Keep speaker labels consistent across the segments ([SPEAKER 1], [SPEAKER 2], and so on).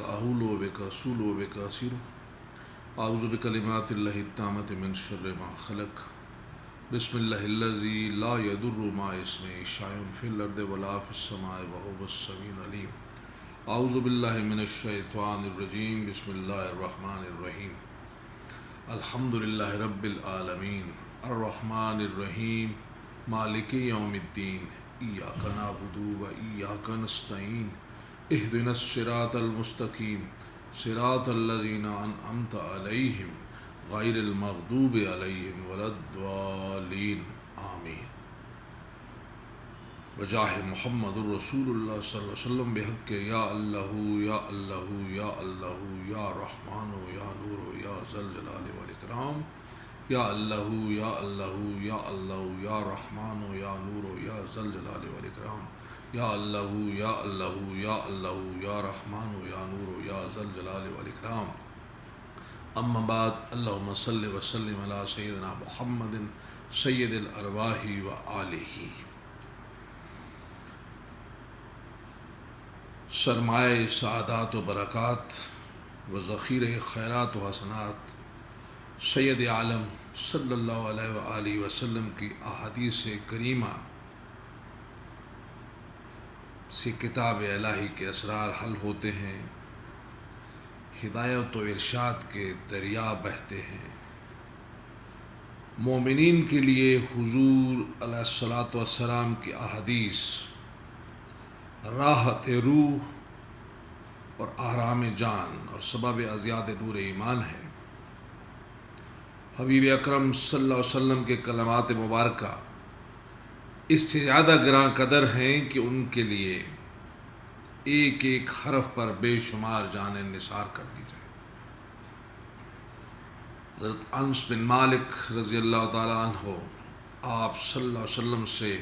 [SPEAKER 1] أحول بك أصول وبك أسير أعوذ بكلمات الله التامة من شر ما خلق بسم الله الذي لا يضر مع اسمه شيء في الأرض ولا في السماء وهو السميع العليم أعوذ بالله من الشيطان الرجيم بسم الله الرحمن الرحيم الحمد لله رب العالمين الرحمن الرحيم مالك يوم الدين إياك نعبد وإياك نستعين اهدنا الصراط المستقيم صراط الذين أنعمت عليهم غير المغضوب عليهم ولا الضالين آمين بجاه محمد رسول الله صلى الله عليه وسلم بحق يا الله يا الله يا الله يا رحمن يا نور يا ذا الجلال والإكرام يا الله يا الله يا الله يا رحمن يا نور يا ذا الجلال والإكرام یا اللہ یا اللہ یا اللہ یا رحمان یا نور یا ذا الجلال والاکرام اما بعد اللہم صلی وسلم علی سیدنا محمد سید الارواح و آلہ. سرمایہ سعادات و برکات و ذخیرہ خیرات و حسنات سید عالم صلی اللہ علیہ وآلہ وسلم کی احادیث کریمہ سے کتاب الہی کے اسرار حل ہوتے ہیں، ہدایت و ارشاد کے دریا بہتے ہیں. مومنین کے لیے حضور علیہ الصلاۃ والسلام کی احادیث راحت روح اور آرام جان اور سبب ازیاد نور ایمان ہے. حبیب اکرم صلی اللہ علیہ وسلم کے کلمات مبارکہ اس سے زیادہ گراں قدر ہیں کہ ان کے لیے ایک ایک حرف پر بے شمار جانیں نثار کر دی جائے. حضرت انس بن مالک رضی اللہ تعالیٰ عنہ آپ صلی اللہ علیہ وسلم سے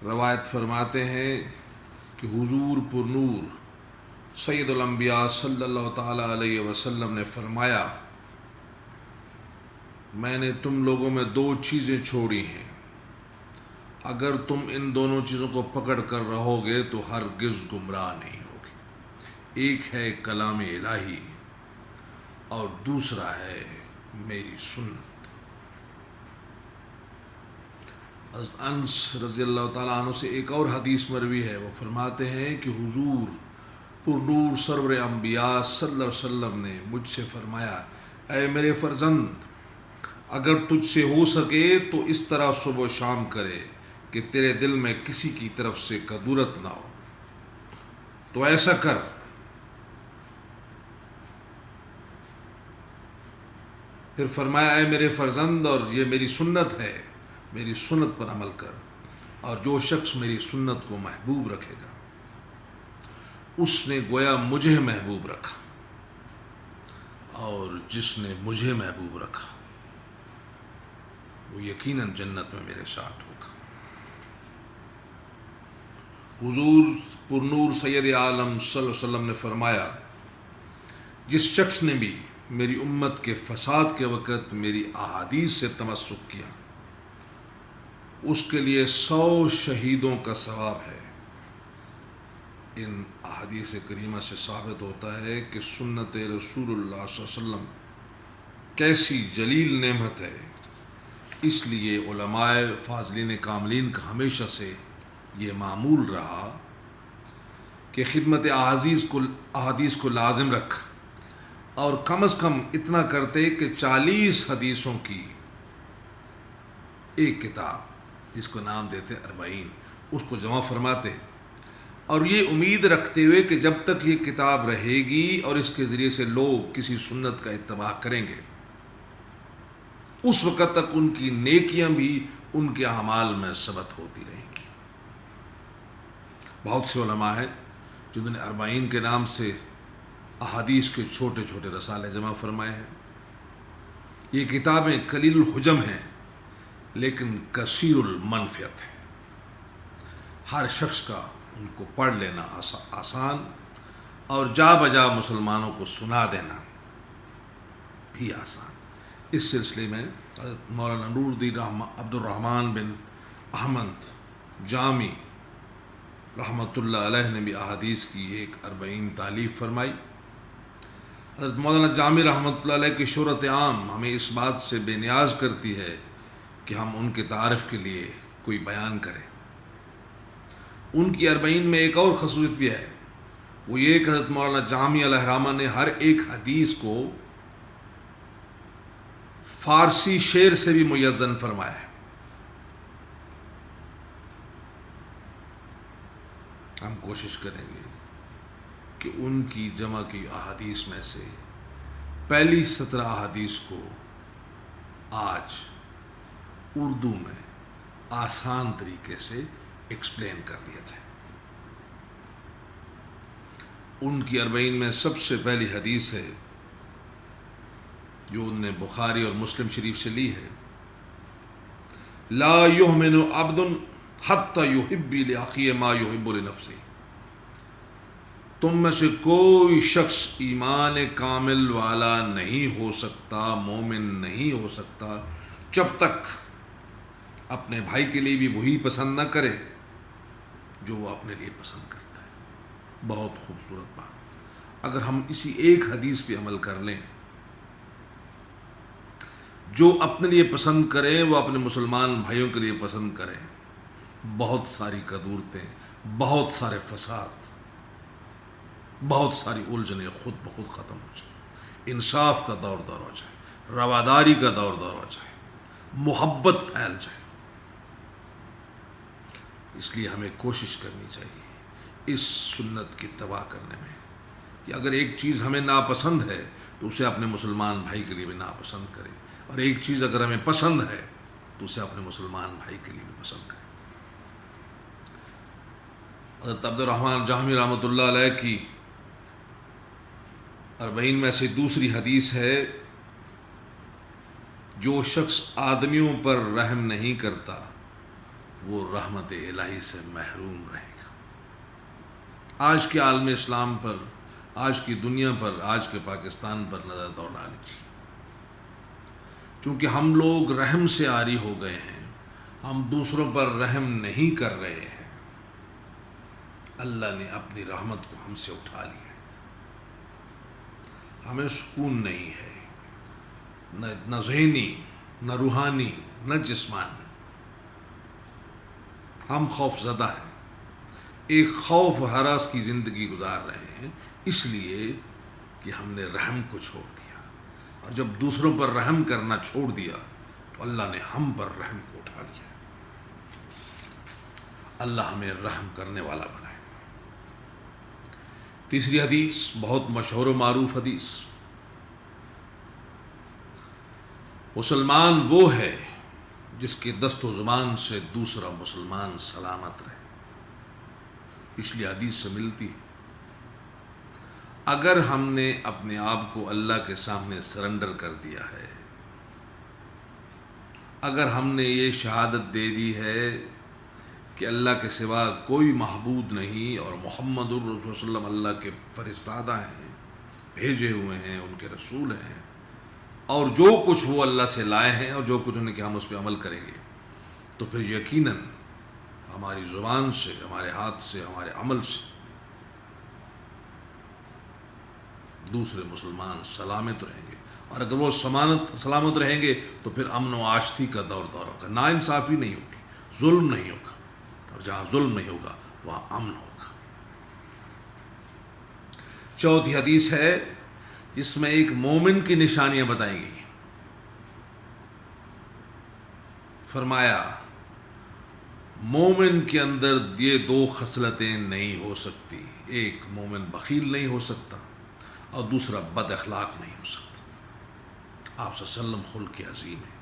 [SPEAKER 1] روایت فرماتے ہیں کہ حضور پر نور سید الانبیاء صلی اللہ تعالیٰ علیہ وسلم نے فرمایا، میں نے تم لوگوں میں دو چیزیں چھوڑی ہیں، اگر تم ان دونوں چیزوں کو پکڑ کر رہو گے تو ہرگز گمراہ نہیں ہوگے. ایک ہے کلام الہی اور دوسرا ہے میری سنت. حضرت انس رضی اللہ تعالیٰ عنہ سے ایک اور حدیث مروی ہے، وہ فرماتے ہیں کہ حضور پر نور سرور انبیاء صلی اللہ علیہ وسلم نے مجھ سے فرمایا، اے میرے فرزند، اگر تجھ سے ہو سکے تو اس طرح صبح و شام کرے کہ تیرے دل میں کسی کی طرف سے کدورت نہ ہو، تو ایسا کر. پھر فرمایا، اے میرے فرزند، اور یہ میری سنت ہے، میری سنت پر عمل کر، اور جو شخص میری سنت کو محبوب رکھے گا اس نے گویا مجھے محبوب رکھا، اور جس نے مجھے محبوب رکھا وہ یقیناً جنت میں میرے ساتھ ہوگا. حضور پر نور سید عالم صلی اللہ علیہ وسلم نے فرمایا، جس شخص نے بھی میری امت کے فساد کے وقت میری احادیث سے تمسک کیا اس کے لیے 100 شہیدوں کا ثواب ہے. ان احادیث کریمہ سے ثابت ہوتا ہے کہ سنت رسول اللہ صلی اللہ علیہ وسلم کیسی جلیل نعمت ہے. اس لیے علماء فاضلین کاملین کا ہمیشہ سے یہ معمول رہا کہ خدمت احادیث کو لازم رکھ، اور کم از کم اتنا کرتے کہ 40 حدیثوں کی ایک کتاب جس کو نام دیتے 40 اس کو جمع فرماتے، اور یہ امید رکھتے ہوئے کہ جب تک یہ کتاب رہے گی اور اس کے ذریعے سے لوگ کسی سنت کا اتباع کریں گے اس وقت تک ان کی نیکیاں بھی ان کے اعمال میں ثبت ہوتی رہیں گی. بہت سے علماء ہیں جنہوں نے 40 کے نام سے احادیث کے چھوٹے چھوٹے رسالے جمع فرمائے ہیں. یہ کتابیں قلیل الحجم ہیں لیکن کثیر المنفعت ہیں. ہر شخص کا ان کو پڑھ لینا آسان اور جا بجا مسلمانوں کو سنا دینا بھی آسان. اس سلسلے میں حضرت مولانا نور الدین عبد الرحمن بن احمد جامی رحمۃ اللہ علیہ نے بھی احادیث کی ایک 40 تالیف فرمائی۔ حضرت مولانا جامی رحمۃ اللہ علیہ کی شہرت عام ہمیں اس بات سے بے نیاز کرتی ہے کہ ہم ان کے تعارف کے لیے کوئی بیان کریں۔ ان کی 40 میں ایک اور خصوصیت بھی ہے، وہ یہ کہ حضرت مولانا جامی علیہ الرحمہ نے ہر ایک حدیث کو فارسی شعر سے بھی میزن فرمایا ہے۔ ہم کوشش کریں گے کہ ان کی جمع کی احادیث میں سے پہلی 17 احادیث کو آج اردو میں آسان طریقے سے ایکسپلین کر دیا جائے۔ ان کی 40 میں سب سے پہلی حدیث ہے جو ان نے بخاری اور مسلم شریف سے لی ہے، لا یؤمن عبد حتی یحب لاخیہ ما یحب لنفسہ، تم میں سے کوئی شخص ایمان کامل والا نہیں ہو سکتا، مومن نہیں ہو سکتا، جب تک اپنے بھائی کے لیے بھی وہی پسند نہ کرے جو وہ اپنے لیے پسند کرتا ہے۔ بہت خوبصورت بات۔ اگر ہم اسی ایک حدیث پہ عمل کر لیں، جو اپنے لیے پسند کریں وہ اپنے مسلمان بھائیوں کے لیے پسند کریں، بہت ساری قدورتیں، بہت سارے فساد، بہت ساری الجھنیں خود بخود ختم ہو جائیں، انصاف کا دور ہو جائے، رواداری کا دور ہو جائے، محبت پھیل جائے۔ اس لیے ہمیں کوشش کرنی چاہیے اس سنت کی اتباع کرنے میں کہ اگر ایک چیز ہمیں ناپسند ہے تو اسے اپنے مسلمان بھائی کے لیے بھی ناپسند کریں، اور ایک چیز اگر ہمیں پسند ہے تو اسے اپنے مسلمان بھائی کے لیے بھی پسند کریں۔ حضرت عبد الرحمن جامی رحمۃ اللہ علیہ کی 40 میں سے دوسری حدیث ہے، جو شخص آدمیوں پر رحم نہیں کرتا وہ رحمت الہی سے محروم رہے گا۔ آج کے عالم اسلام پر، آج کی دنیا پر، آج کے پاکستان پر نظر دوڑا لیجیے۔ چونکہ ہم لوگ رحم سے عاری ہو گئے ہیں، ہم دوسروں پر رحم نہیں کر رہے ہیں، اللہ نے اپنی رحمت کو ہم سے اٹھا لیا۔ ہمیں سکون نہیں ہے، نہ ذہنی، نہ روحانی، نہ جسمانی۔ ہم خوف زدہ ہیں، ایک خوف و ہراس کی زندگی گزار رہے ہیں، اس لیے کہ ہم نے رحم کو چھوڑ دیا، اور جب دوسروں پر رحم کرنا چھوڑ دیا تو اللہ نے ہم پر رحم کو اٹھا لیا۔ اللہ ہمیں رحم کرنے والا بنائے۔ تیسری حدیث بہت مشہور و معروف حدیث، مسلمان وہ ہے جس کے دست و زبان سے دوسرا مسلمان سلامت رہے۔ پچھلی حدیث سے ملتی ہے۔ اگر ہم نے اپنے آپ کو اللہ کے سامنے سرنڈر کر دیا ہے، اگر ہم نے یہ شہادت دے دی ہے کہ اللہ کے سوا کوئی معبود نہیں اور محمد الرسول صلی اللہ علیہ وسلم اللہ کے فرستادہ ہیں، بھیجے ہوئے ہیں، ان کے رسول ہیں، اور جو کچھ وہ اللہ سے لائے ہیں اور جو کچھ انہیں کہ ہم اس پہ عمل کریں گے، تو پھر یقیناً ہماری زبان سے، ہمارے ہاتھ سے، ہمارے عمل سے دوسرے مسلمان سلامت رہیں گے، اور اگر وہ سلامت رہیں گے تو پھر امن و آشتی کا دور ہوگا، ناانصافی نہیں ہوگی، ظلم نہیں ہوگا، اور جہاں ظلم نہیں ہوگا وہاں امن ہوگا۔ چوتھی حدیث ہے جس میں ایک مومن کی نشانیاں بتائی گئی۔ فرمایا مومن کے اندر یہ 2 خصلتیں نہیں ہو سکتی، ایک مومن بخیل نہیں ہو سکتا اور دوسرا بد اخلاق نہیں ہو سکتا۔ آپ صلی اللہ علیہ وسلم خلق عظیم ہے،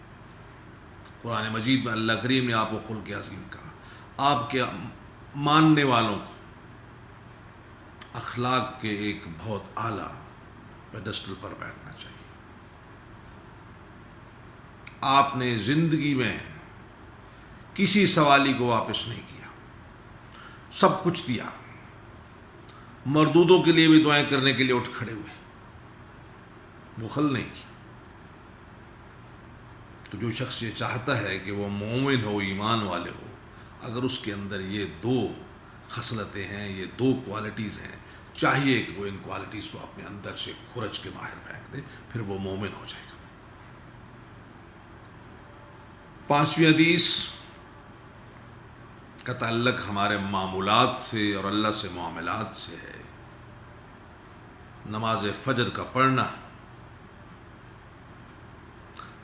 [SPEAKER 1] قرآن مجید میں اللہ کریم نے آپ کو خلق عظیم کہا۔ آپ کے ماننے والوں کو اخلاق کے ایک بہت اعلیٰ پیڈسٹل پر بیٹھنا چاہیے۔ آپ نے زندگی میں کسی سوالی کو واپس نہیں کیا، سب کچھ دیا، مردودوں کے لیے بھی دعائیں کرنے کے لیے اٹھ کھڑے ہوئے، بخل نہیں کیا۔ تو جو شخص یہ چاہتا ہے کہ وہ مومن ہو، ایمان والے ہو، اگر اس کے اندر یہ 2 خصلتیں ہیں، یہ 2 کوالٹیز ہیں، چاہیے کہ وہ ان کوالٹیز کو اپنے اندر سے کھرچ کے باہر پھینک دے، پھر وہ مومن ہو جائے گا۔ 5ویں حدیث کا تعلق ہمارے معمولات سے اور اللہ سے معاملات سے ہے۔ نماز فجر کا پڑھنا،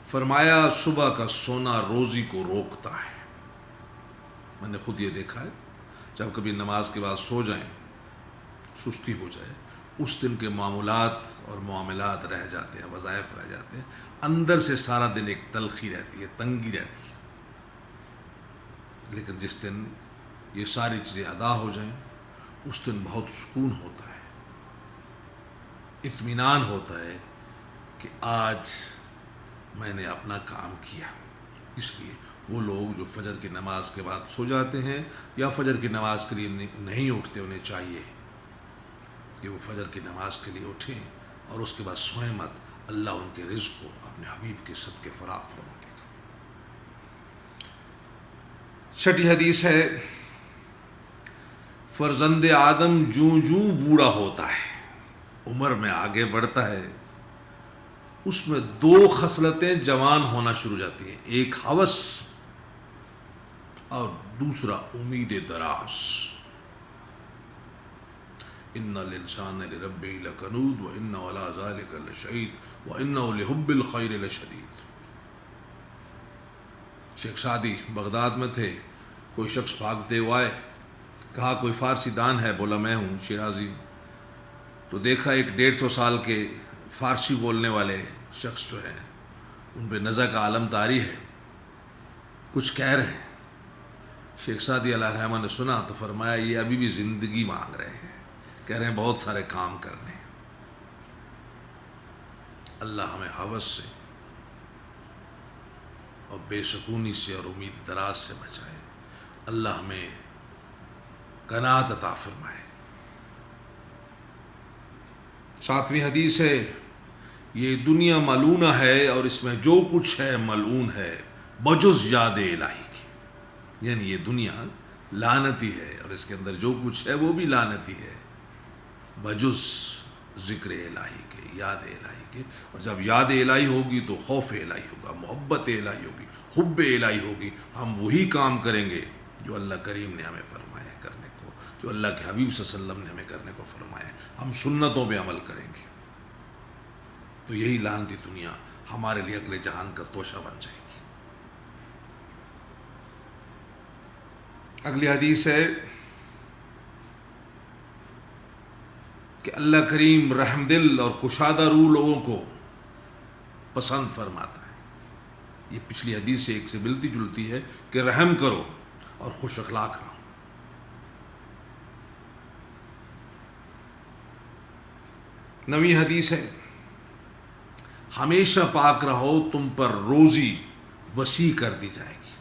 [SPEAKER 1] فرمایا صبح کا سونا روزی کو روکتا ہے۔ میں نے خود یہ دیکھا ہے، جب کبھی نماز کے بعد سو جائیں، سستی ہو جائے، اس دن کے معمولات اور معاملات رہ جاتے ہیں، وظائف رہ جاتے ہیں، اندر سے سارا دن ایک تلخی رہتی ہے، تنگی رہتی ہے۔ لیکن جس دن یہ ساری چیزیں ادا ہو جائیں، اس دن بہت سکون ہوتا ہے، اطمینان ہوتا ہے کہ آج میں نے اپنا کام کیا۔ اس لیے وہ لوگ جو فجر کی نماز کے بعد سو جاتے ہیں یا فجر کی نماز کے لیے نہیں اٹھتے، انہیں چاہیے کہ وہ فجر کی نماز کے لیے اٹھیں اور اس کے بعد سوئیں مت۔ اللہ ان کے رزق کو اپنے حبیب کے صدقے فراخ فرما دے گا۔ 6ٹھی حدیث ہے، فرزند آدم جوں جوں بوڑھا ہوتا ہے، عمر میں آگے بڑھتا ہے، اس میں 2 خصلتیں جوان ہونا شروع ہو جاتی ہیں، ایک ہوس اور دوسرا امید دراز۔ ان الانسان لربہ لکنود وانہ علی ذلک لشہید وانہ لحب الخیر لشدید۔ شیخ سعدی بغداد میں تھے، کوئی شخص بھاگتے ہوئے آئے، کہا کوئی فارسی دان ہے؟ بولا میں ہوں، شیرازی۔ تو دیکھا ایک 150 سال کے فارسی بولنے والے شخص جو ہیں، ان پہ نزع کا عالم طاری ہے، کچھ کہہ رہے ہیں۔ شیخ سعدی علیہ رحمہ نے سنا تو فرمایا یہ ابھی بھی زندگی مانگ رہے ہیں، کہہ رہے ہیں بہت سارے کام کرنے ہیں۔ اللہ ہمیں ہوس سے اور بے سکونی سے اور امید دراز سے بچائے۔ اللہ ہمیں قناعت عطا فرمائے۔ 7ویں حدیث ہے، یہ دنیا ملعونہ ہے اور اس میں جو کچھ ہے ملعون ہے بجز یاد الہی کی، یعنی یہ دنیا لعنتی ہے اور اس کے اندر جو کچھ ہے وہ بھی لعنتی ہے، بجز ذکر الہی کے، یاد الہی کے۔ اور جب یاد الہی ہوگی تو خوف الہی ہوگا، محبت الہی ہوگی، حب الہی ہوگی۔ ہم وہی کام کریں گے جو اللہ کریم نے ہمیں فرمایا ہے کرنے کو، جو اللہ کے حبیب صلی اللہ علیہ وسلم نے ہمیں کرنے کو فرمایا ہے، ہم سنتوں پہ عمل کریں گے۔ تو یہی لعنتی دنیا ہمارے لیے اگلے جہان کا توشہ بن جائے گی۔ اگلی حدیث ہے کہ اللہ کریم رحم دل اور کشادہ روح لوگوں کو پسند فرماتا ہے۔ یہ پچھلی حدیث سے ایک سے ملتی جلتی ہے کہ رحم کرو اور خوش اخلاق رہو۔ 9ویں حدیث ہے، ہمیشہ پاک رہو، تم پر روزی وسیع کر دی جائے گی۔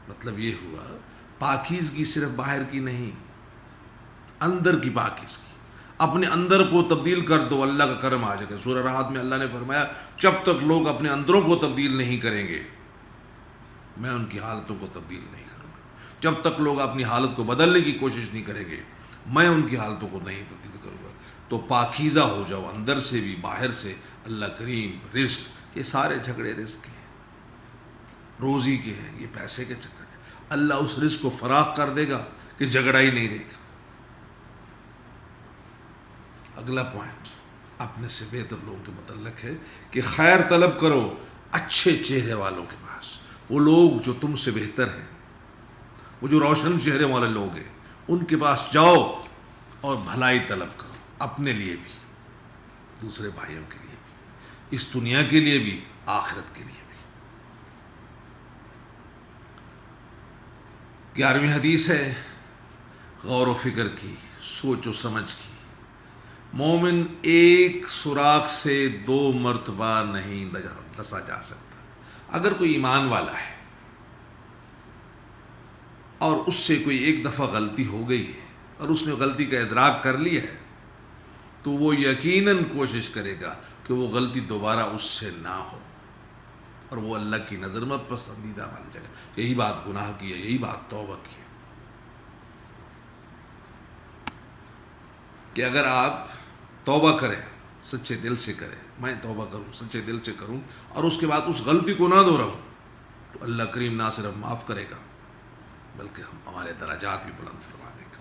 [SPEAKER 1] مطلب یہ ہوا پاکیزگی صرف باہر کی نہیں، اندر کی پاکیزگی۔ اپنے اندر کو تبدیل کر دو، اللہ کا کرم آ جائے گا۔ سورہ رعد میں اللہ نے فرمایا جب تک لوگ اپنے اندروں کو تبدیل نہیں کریں گے میں ان کی حالتوں کو تبدیل نہیں کروں گا۔ جب تک لوگ اپنی حالت کو بدلنے کی کوشش نہیں کریں گے میں ان کی حالتوں کو نہیں تبدیل کروں گا۔ تو پاکیزہ ہو جاؤ، اندر سے بھی باہر سے۔ اللہ کریم رزق، یہ سارے جھگڑے رزق کے ہیں، روزی کے ہیں، یہ پیسے کے چکر ہیں۔ اللہ اس رزق کو فراخ کر دے گا کہ جھگڑا ہی نہیں رہے گا۔ اگلا پوائنٹ اپنے سے بہتر لوگوں کے متعلق ہے کہ خیر طلب کرو اچھے چہرے والوں کے پاس۔ وہ لوگ جو تم سے بہتر ہیں، وہ جو روشن چہرے والے لوگ ہیں، ان کے پاس جاؤ اور بھلائی طلب کرو، اپنے لیے بھی، دوسرے بھائیوں کے لیے بھی، اس دنیا کے لیے بھی، آخرت کے لیے بھی۔ 11ویں حدیث ہے غور و فکر کی، سوچ و سمجھ کی۔ مومن ایک سوراخ سے 2 مرتبہ نہیں ڈسا جا سکتا۔ اگر کوئی ایمان والا ہے اور اس سے کوئی ایک دفعہ غلطی ہو گئی ہے اور اس نے غلطی کا ادراک کر لیا ہے تو وہ یقیناً کوشش کرے گا کہ وہ غلطی دوبارہ اس سے نہ ہو۔ اور وہ اللہ کی نظر میں پسندیدہ بن جائے گا۔ یہی بات گناہ کی ہے، یہی بات توبہ کی ہے، کہ اگر آپ توبہ کریں، سچے دل سے کریں، میں توبہ کروں، سچے دل سے کروں، اور اس کے بعد اس غلطی کو نہ دہراؤں، تو اللہ کریم نہ صرف معاف کرے گا بلکہ ہمارے درجات بھی بلند فرما دے گا۔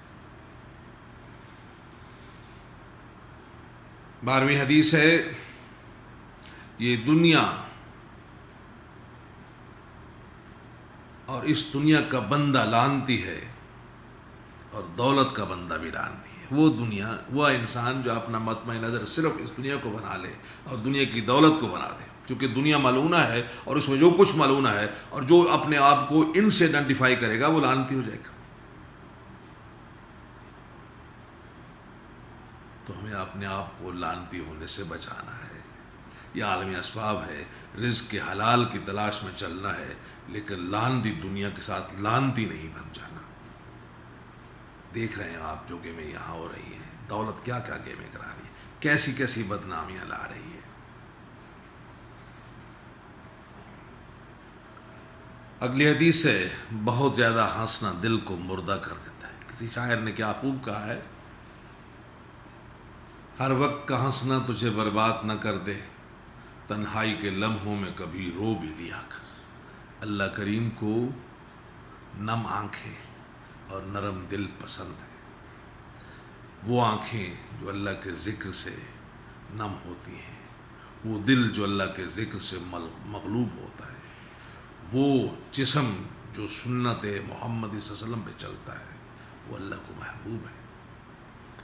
[SPEAKER 1] 12ویں حدیث ہے، یہ دنیا اور اس دنیا کا بندہ لعنتی ہے اور دولت کا بندہ بھی لعنتی ہے۔ وہ دنیا، وہ انسان جو اپنا مطمع نظر صرف اس دنیا کو بنا لے اور دنیا کی دولت کو بنا دے، چونکہ دنیا ملعونہ ہے اور اس میں جو کچھ ملعونہ ہے، اور جو اپنے آپ کو ان سے آئیڈینٹیفائی کرے گا وہ لعنتی ہو جائے گا۔ تو ہمیں اپنے آپ کو لعنتی ہونے سے بچانا ہے۔ یہ عالمی اسباب ہے، رزق کے حلال کی تلاش میں چلنا ہے، لیکن لعنتی دنیا کے ساتھ لعنتی نہیں بن جانا۔ دیکھ رہے ہیں آپ جو گیمیں یہاں ہو رہی ہیں، دولت کیا کیا گیمیں کرا رہی ہے، کیسی کیسی بدنامیاں لا رہی ہے۔ اگلی حدیث ہے، بہت زیادہ ہنسنا دل کو مردہ کر دیتا ہے۔ کسی شاعر نے کیا خوب کہا ہے، ہر وقت کا ہنسنا تجھے برباد نہ کر دے، تنہائی کے لمحوں میں کبھی رو بھی لیا کر۔ اللہ کریم کو نم آنکھیں اور نرم دل پسند ہے۔ وہ آنکھیں جو اللہ کے ذکر سے نم ہوتی ہیں، وہ دل جو اللہ کے ذکر سے مغلوب ہوتا ہے، وہ جسم جو سنت محمدی صلی اللہ علیہ وسلم پہ چلتا ہے، وہ اللہ کو محبوب ہے۔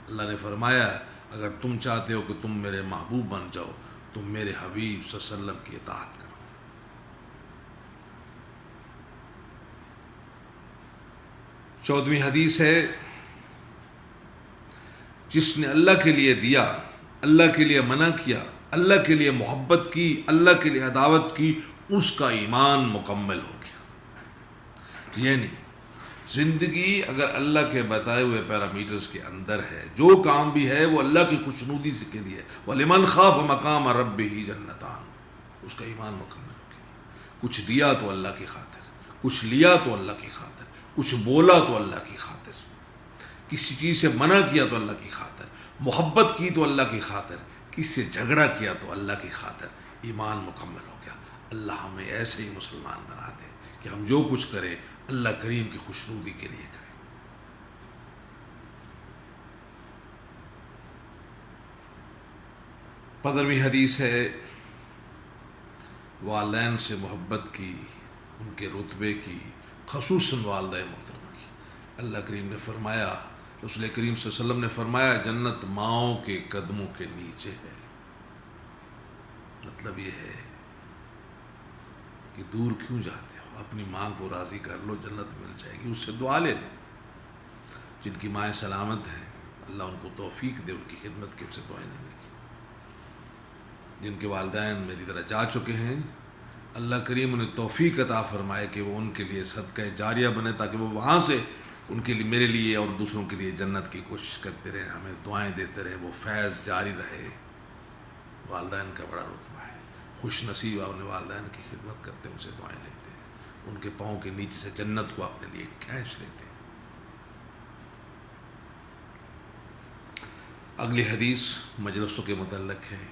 [SPEAKER 1] اللہ نے فرمایا، اگر تم چاہتے ہو کہ تم میرے محبوب بن جاؤ، تم میرے حبیب صلی اللہ علیہ وسلم کی اطاعت کرو۔ 14ویں حدیث ہے، جس نے اللہ کے لیے دیا، اللہ کے لیے منع کیا، اللہ کے لیے محبت کی، اللہ کے لیے عداوت کی، اس کا ایمان مکمل ہو گیا۔ یعنی زندگی اگر اللہ کے بتائے ہوئے پیرامیٹرز کے اندر ہے، جو کام بھی ہے وہ اللہ کی خوشنودی سے کے لیے، وَلِمَنْ خَافَ مَقَامَ رَبِّهِ جَنَّتَانِ، اس کا ایمان مکمل ہو گیا۔ کچھ دیا تو اللہ کی خاطر، کچھ لیا تو اللہ کی خاطر، کچھ بولا تو اللہ کی خاطر، کسی چیز سے منع کیا تو اللہ کی خاطر، محبت کی تو اللہ کی خاطر، کسی سے جھگڑا کیا تو اللہ کی خاطر، ایمان مکمل ہو گیا۔ اللہ ہمیں ایسے ہی مسلمان بنا دے کہ ہم جو کچھ کریں اللہ کریم کی خوشنودی کے لیے کریں۔ 15ویں حدیث ہے، والدین سے محبت کی، ان کے رتبے کی، خصوصاً والدہ محترمہ کی۔ اللہ کریم نے فرمایا، رسول کریم صلی اللہ علیہ وسلم نے فرمایا، جنت ماؤں کے قدموں کے نیچے ہے۔ مطلب یہ ہے کہ دور کیوں جاتے ہو، اپنی ماں کو راضی کر لو، جنت مل جائے گی، اس سے دعا لے لو۔ جن کی مائیں سلامت ہیں اللہ ان کو توفیق دے ان کی خدمت کی، ان سے دعائیں لینے کی۔ جن کے والدین میری طرح جا چکے ہیں، اللہ کریم انہیں توفیق عطا فرمائے کہ وہ ان کے لیے صدقہ جاریہ بنے، تاکہ وہ وہاں سے ان کے لیے، میرے لیے اور دوسروں کے لیے جنت کی کوشش کرتے رہے، ہمیں دعائیں دیتے رہے، وہ فیض جاری رہے۔ والدین کا بڑا رتبہ ہے، خوش نصیب اپنے والدین کی خدمت کرتے ہیں، ان سے دعائیں لیتے ہیں، ان کے پاؤں کے نیچے سے جنت کو اپنے لیے کھینچ لیتے ہیں۔ اگلی حدیث مجلسوں کے متعلق ہے۔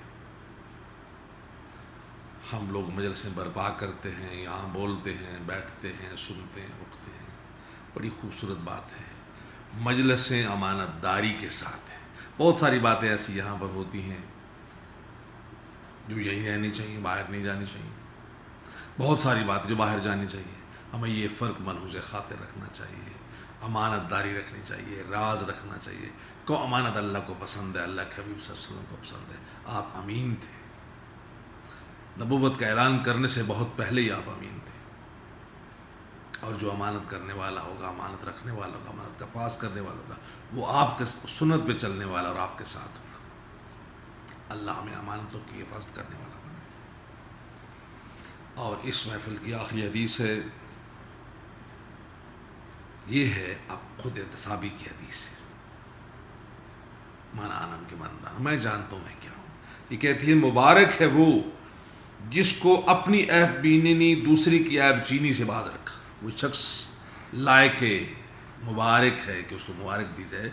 [SPEAKER 1] ہم لوگ مجلسیں برپا کرتے ہیں، یہاں بولتے ہیں، بیٹھتے ہیں، سنتے ہیں، اٹھتے ہیں، بڑی خوبصورت بات ہے۔ مجلسیں امانت داری کے ساتھ ہیں۔ بہت ساری باتیں ایسی یہاں پر ہوتی ہیں جو یہیں رہنی چاہیے، باہر نہیں جانی چاہیے، بہت ساری باتیں جو باہر جانی چاہیے۔ ہمیں یہ فرق ملحوظ خاطر رکھنا چاہیے، امانت داری رکھنی چاہیے، راز رکھنا چاہیے۔ کو امانت اللہ کو پسند ہے، اللہ کے حبیب صلی اللہ علیہ وسلم کو پسند ہے۔ آپ امین تھے، نبوت کا اعلان کرنے سے بہت پہلے ہی آپ امین تھے، اور جو امانت کرنے والا ہوگا، امانت رکھنے والا ہوگا، امانت کا پاس کرنے والا ہوگا، وہ آپ کے سنت پہ چلنے والا اور آپ کے ساتھ ہوگا۔ اللہ ہمیں امانتوں کی حفاظت کرنے والا بنائے۔ اور اس محفل کی آخری حدیث ہے، یہ ہے اب خود احتسابی کی حدیث ہے۔ من آنم کے مندان، میں جانتا ہوں میں کیا ہوں۔ یہ کہتی ہے، مبارک ہے وہ جس کو اپنی عیب بینی نہیں دوسری کی عیب چینی سے باز رکھا، وہ شخص لائق مبارک ہے کہ اس کو مبارک دی جائے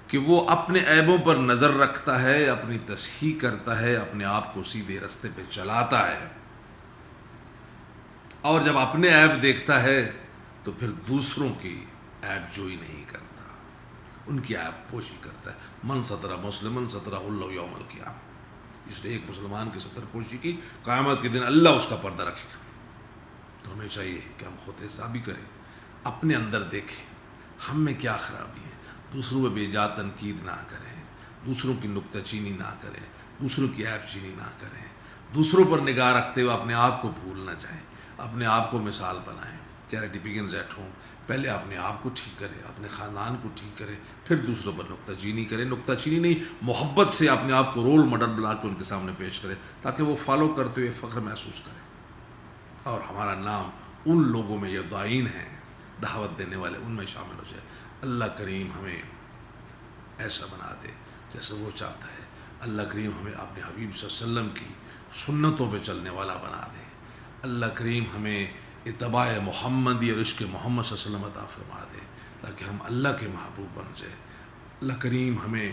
[SPEAKER 1] کہ وہ اپنے عیبوں پر نظر رکھتا ہے، اپنی تصحیح کرتا ہے، اپنے آپ کو سیدھے رستے پہ چلاتا ہے، اور جب اپنے عیب دیکھتا ہے تو پھر دوسروں کی عیب جوئی نہیں کرتا، ان کی عیب پوشی کرتا ہے۔ من سترہ مسلمن سترہ اللہ یوم القیامہ، اس نے ایک مسلمان کی ستر پوشی کی، قیامت کے دن اللہ اس کا پردہ رکھے گا۔ تو ہمیں چاہیے کہ ہم خود حسابی کریں، اپنے اندر دیکھیں ہم میں کیا خرابی ہے، دوسروں میں بے جا تنقید نہ کریں، دوسروں کی نکتہ چینی نہ کریں، دوسروں کی عیب چینی نہ کریں، دوسروں پر نگاہ رکھتے ہوئے اپنے آپ کو بھول نہ جائیں، اپنے آپ کو مثال بنائیں۔ چیریٹی بگنز ایٹ ہوم، پہلے اپنے آپ کو ٹھیک کرے، اپنے خاندان کو ٹھیک کرے، پھر دوسروں پر نکتہ چینی کرے۔ نکتہ چینی نہیں، محبت سے اپنے آپ کو رول ماڈل بنا کے ان کے سامنے پیش کرے تاکہ وہ فالو کرتے ہوئے فخر محسوس کریں، اور ہمارا نام ان لوگوں میں یہ داعین ہیں، دعوت دینے والے، ان میں شامل ہو جائے۔ اللہ کریم ہمیں ایسا بنا دے جیسے وہ چاہتا ہے۔ اللہ کریم ہمیں اپنے حبیب صلی اللہ علیہ وسلم کی سنتوں پہ چلنے والا بنا دے۔ اللہ کریم ہمیں اتباع محمدی اور عشق محمد صلی اللہ علیہ وسلم عطا فرما دے تاکہ ہم اللہ کے محبوب بن جائے۔ اللہ کریم ہمیں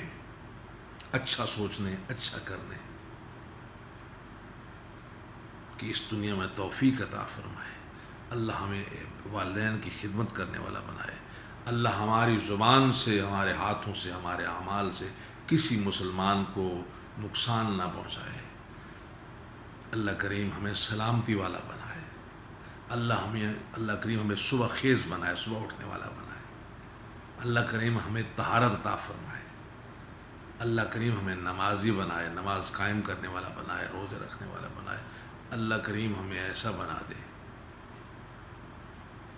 [SPEAKER 1] اچھا سوچنے، اچھا کرنے کی اس دنیا میں توفیق عطا فرمائے۔ اللہ ہمیں والدین کی خدمت کرنے والا بنائے۔ اللہ ہماری زبان سے، ہمارے ہاتھوں سے، ہمارے اعمال سے کسی مسلمان کو نقصان نہ پہنچائے۔ اللہ کریم ہمیں سلامتی والا بنائے۔ اللہ کریم ہمیں صبح خیز بنائے، صبح اٹھنے والا بنائے۔ اللہ کریم ہمیں طہارت عطا فرمائے۔ اللہ کریم ہمیں نمازی بنائے، نماز قائم کرنے والا بنائے، روزے رکھنے والا بنائے۔ اللہ کریم ہمیں ایسا بنا دے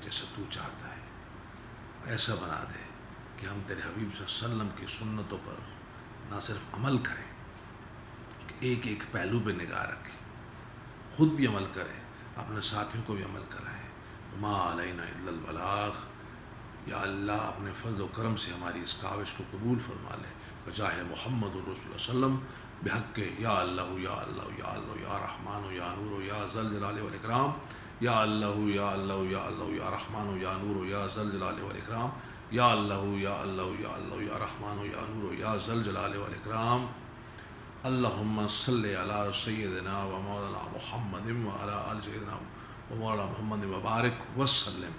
[SPEAKER 1] جیسا تو چاہتا ہے، ایسا بنا دے کہ ہم تیرے حبیب صلی اللہ علیہ وسلم کی سنتوں پر نہ صرف عمل کریں، ایک ایک پہلو پہ نگاہ رکھیں، خود بھی عمل کریں، اپنے ساتھیوں کو بھی عمل کرائیں۔ ما علینا الا البلاغ۔ یا اللہ اپنے فضل و کرم سے ہماری اس کاوش کو قبول فرما لے، بجاہ محمد الرسول صلی اللہ علیہ وسلم، بحق یا اللہ یا اللہ یا اللہ یا رحمان یا نور یا ذل جلال والاکرام، یا اللہ یا اللہ یا اللہ یا رحمان یا نور یا ذل جلال والاکرام، یا اللہ یا اللہ یا اللہ یا رحمان یا نور یا ذل جلال والاکرام۔ اللہم صلی علی سیدنا و مولانا محمد و علی آل سیدنا و مولانا محمد وبارک وسلم۔